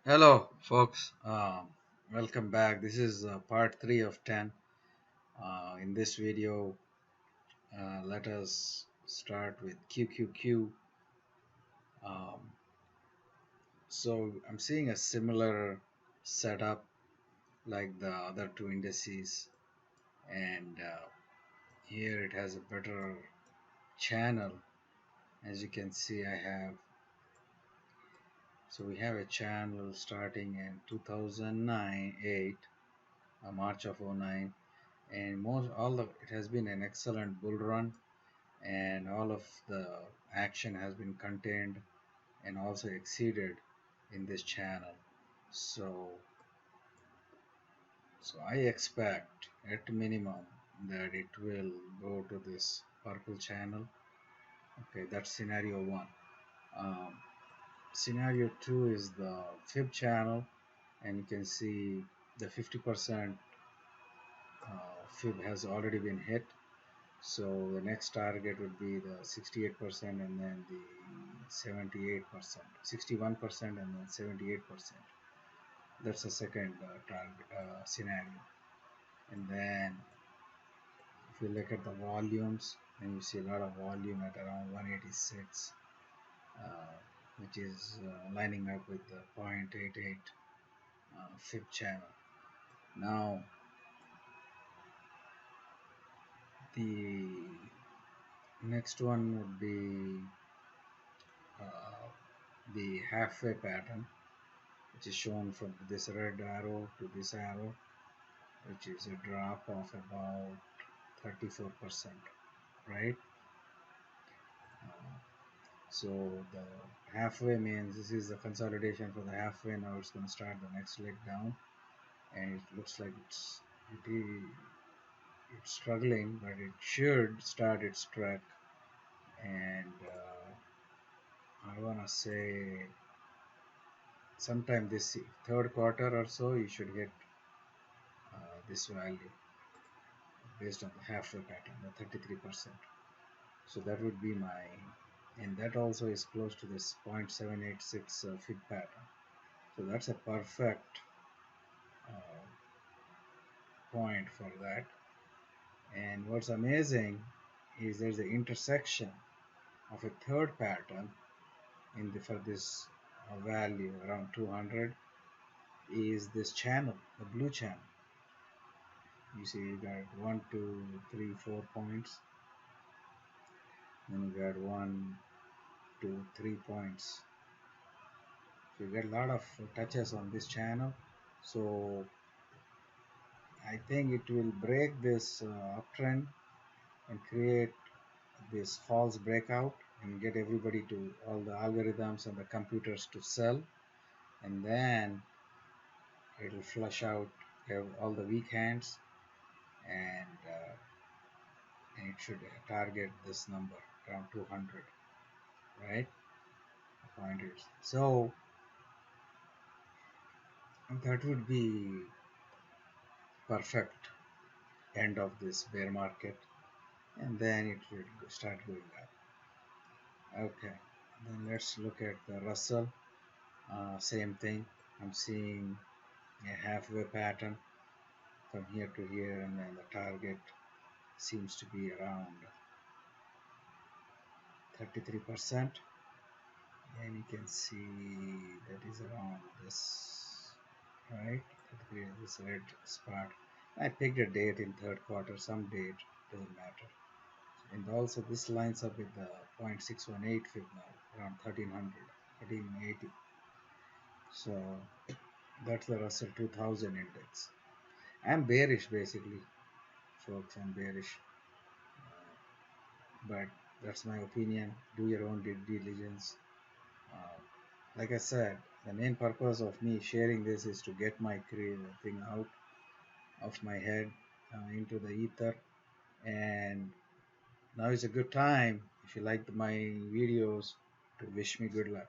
Hello, folks. Welcome back. This is part 3 of 10. In this video, let us start with QQQ. Um, so, I'm seeing a similar setup like the other two indices, and here it has a better channel. As you can see, I have we have a channel starting in 2009 8, March of '09, and most all of it has been an excellent bull run, and all of the action has been contained and also exceeded in this channel. So so I expect at minimum that it will go to this purple channel. Okay, that's scenario one. Scenario two is the fib channel, and you can see the 50% fib has already been hit. So the next target would be the 68% and then the 78%, 61% and then 78%. That's the second target scenario. And then if you look at the volumes, then you see a lot of volume at around 186, uh, which is lining up with the 0.88 fib channel. Now the next one would be uh, the halfway pattern, which is shown from this red arrow to this arrow, which is a drop of about 34%, right? Uh, so the halfway means this is the consolidation for the halfway. Now it's going to start the next leg down, and it looks like it's struggling, but it should start its track. And I want to say sometime this third quarter or so, you should hit this value based on the halfway pattern, the 33%. So that would be my, and that also is close to this 0.786 fib pattern. So that's a perfect uh, point for that. And what's amazing is there's an intersection of a third pattern in the for this value around 200 is this channel, the blue channel. You see you got 1, 2, 3, 4 points, then you got 1, 2, 3 points. So you get a lot of touches on this channel. So I think it will break this uptrend and create this false breakout and get everybody to all the algorithms and the computers to sell, and then it will flush out all the weak hands, and it should target this number around 200, right? Pointers. So that would be perfect end of this bear market, and then it will start going up. Okay, then let's look at the Russell. Same thing. I'm seeing a halfway pattern from here to here, and then the target seems to be around 33%. And you can see that is around this, right? This red spot. I picked a date in third quarter, some date, doesn't matter. And also this lines up with the 0.618 fib now, around 1300, 1380. So that's the Russell 2000 index. I'm bearish basically, folks. I'm bearish, but that's my opinion. Do your own due diligence. Uh, like I said, the main purpose of me sharing this is to get my thing out of my head into the ether. And now is a good time, if you like my videos, to wish me good luck.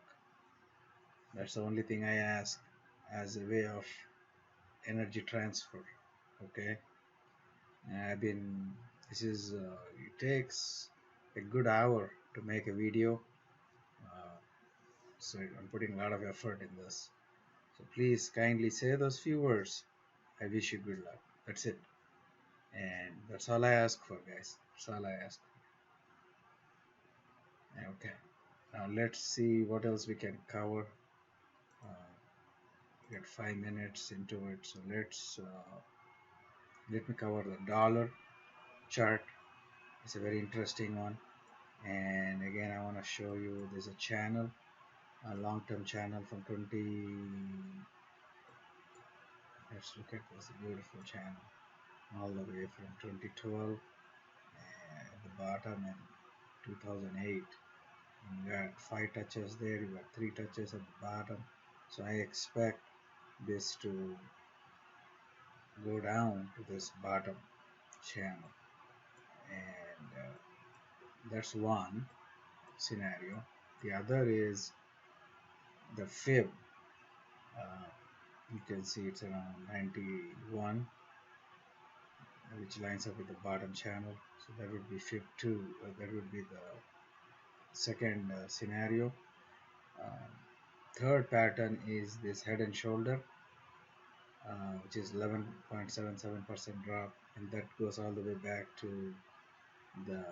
That's the only thing I ask as a way of energy transfer. Okay, I've been. This is. It takes a good hour to make a video, uh, so I'm putting a lot of effort in this. So please kindly say those few words. I wish you good luck. That's it. And that's all I ask for, guys. That's all I ask for. Okay. Now let's see what else we can cover. We got 5 minutes into it, so let me cover the dollar chart. It's a very interesting one. And again, I want to show you there's a channel, a long-term channel from 20. Let's look at this beautiful channel all the way from 2012 at the bottom and 2008. You got 5 touches there, you got 3 touches at the bottom. So I expect this to go down to this bottom channel, and that's one scenario. The other is the fib. Uh, you can see it's around 91, which lines up with the bottom channel. So that would be fib 2. That would be the second scenario. Um, Third pattern is this head and shoulder, which is 11.77% drop, and that goes all the way back to the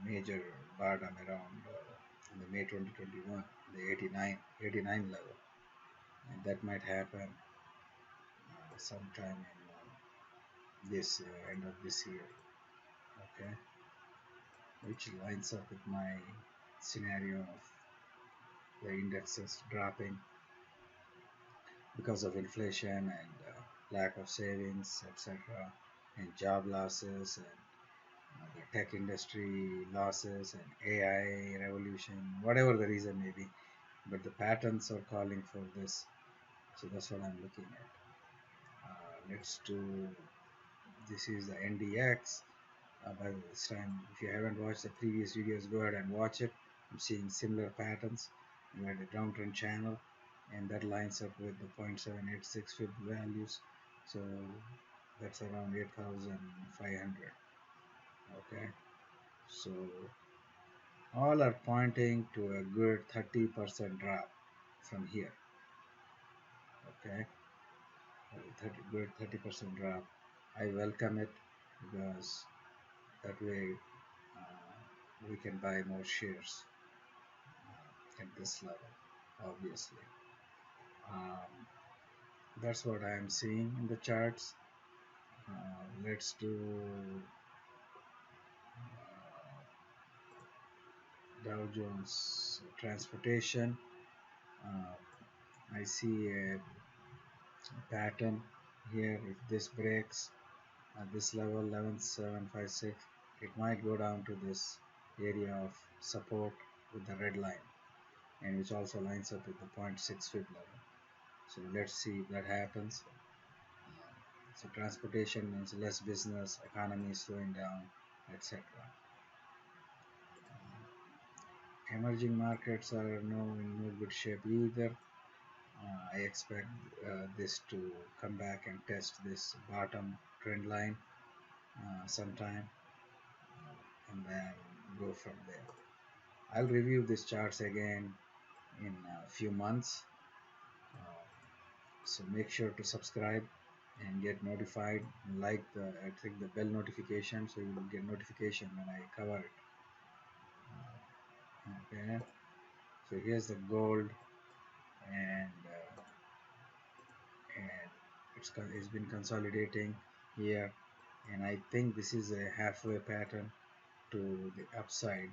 major bottom around in the May 2021, the 89 level, and that might happen sometime in this end of this year. Okay, which lines up with my scenario of the indexes dropping because of inflation and lack of savings, etc., and job losses, and the tech industry losses, and AI revolution, whatever the reason may be. But the patterns are calling for this, so that's what I'm looking at. Let's do, this is the NDX. By this time, if you haven't watched the previous videos, go ahead and watch it. I'm seeing similar patterns. You had a downtrend channel, and that lines up with the 0.786 fib values, so that's around 8,500. Okay, so all are pointing to a good 30% drop from here. Okay, good 30% drop. I welcome it because that way we can buy more shares at this level, obviously. Um, that's what I am seeing in the charts. Let's do Dow Jones transportation. Uh, I see a pattern here. If this breaks at this level 11756, it might go down to this area of support with the red line, and which also lines up with the zero point 0.6 fib level. So let's see if that happens. So transportation means less business, economy is slowing down, etc. Emerging markets are in no good shape either. I expect this to come back and test this bottom trend line sometime, and then go from there. I'll review these charts again in a few months, uh, so make sure to subscribe and get notified, and like the click the bell notification so you will get notification when I cover it. Okay, so here's the gold, and it's been consolidating here, and I think this is a halfway pattern to the upside.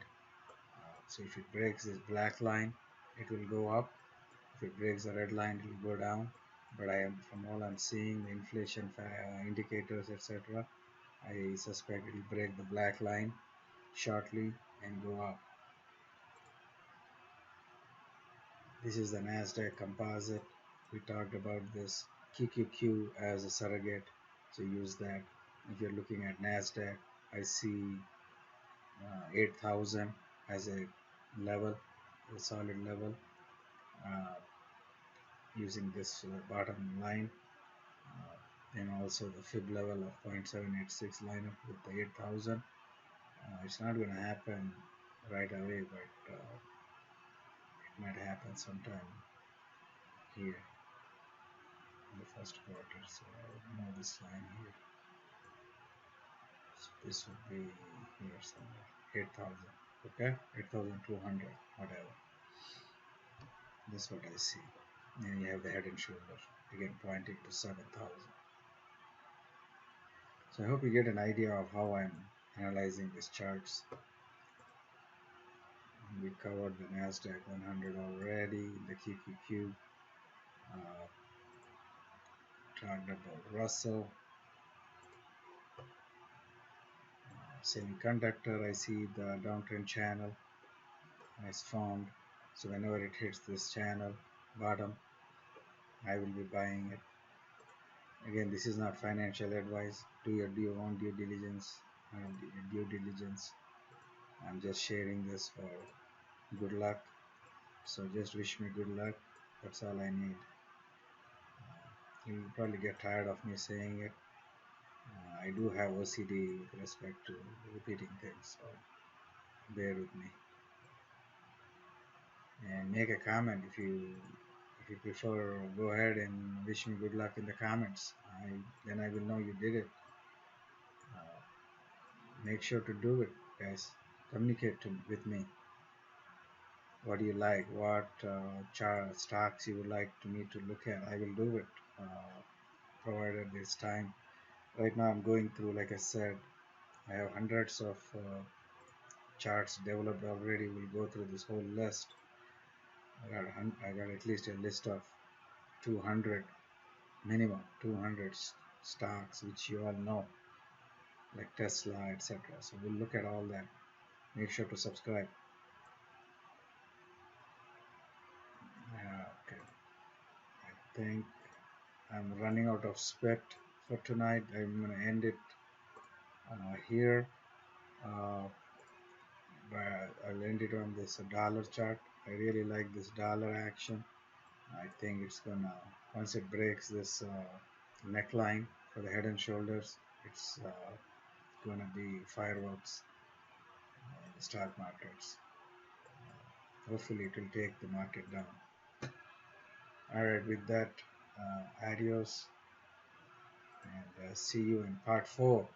So if it breaks this black line, it will go up. If it breaks the red line, it will go down. But from all I'm seeing, the inflation indicators, etc., I suspect it will break the black line shortly and go up. This is the Nasdaq Composite. We talked about this QQQ as a surrogate, so use that. If you're looking at Nasdaq, I see 8,000 as a level, a solid level, uh, using this bottom line, and also the fib level of 0.786 line up with the 8,000. It's not going to happen right away, but it might happen sometime here in the first quarter. So I know this line here. So this would be here somewhere. 8,000. Okay, 8,200, whatever. That's what I see. And you have the head and shoulder again pointing to 7,000. So I hope you get an idea of how I'm analyzing these charts. We covered the Nasdaq 100 already, the QQQ, talked about Russell, semiconductor. I see the downtrend channel has formed. So whenever it hits this channel bottom, I will be buying it. Again, this is not financial advice. Do your own due diligence. Due diligence. I'm just sharing this for good luck. So just wish me good luck. That's all I need. You'll probably get tired of me saying it. I do have OCD with respect to repeating things, so bear with me. And make a comment if you prefer. Go ahead and wish me good luck in the comments. Then I will know you did it. Uh, Make sure to do it, guys. Communicate with me. What do you like? What stocks you would like me to look at? I will do it, provided there's time. Right now, I'm going through, like I said, I have hundreds of charts developed already. We'll go through this whole list. I got at least a list of 200 minimum 200 stocks which you all know, like Tesla, etc. So we'll look at all that. Make sure to subscribe. Okay, I think I'm running out of spec for tonight. I'm gonna end it here. Uh, but I'll end it on this dollar chart. I really like this dollar action. I think it's gonna, once it breaks this neckline for the head and shoulders, it's gonna be fireworks in the stock markets. Hopefully it will take the market down. Alright, with that, adios, and see you in part 4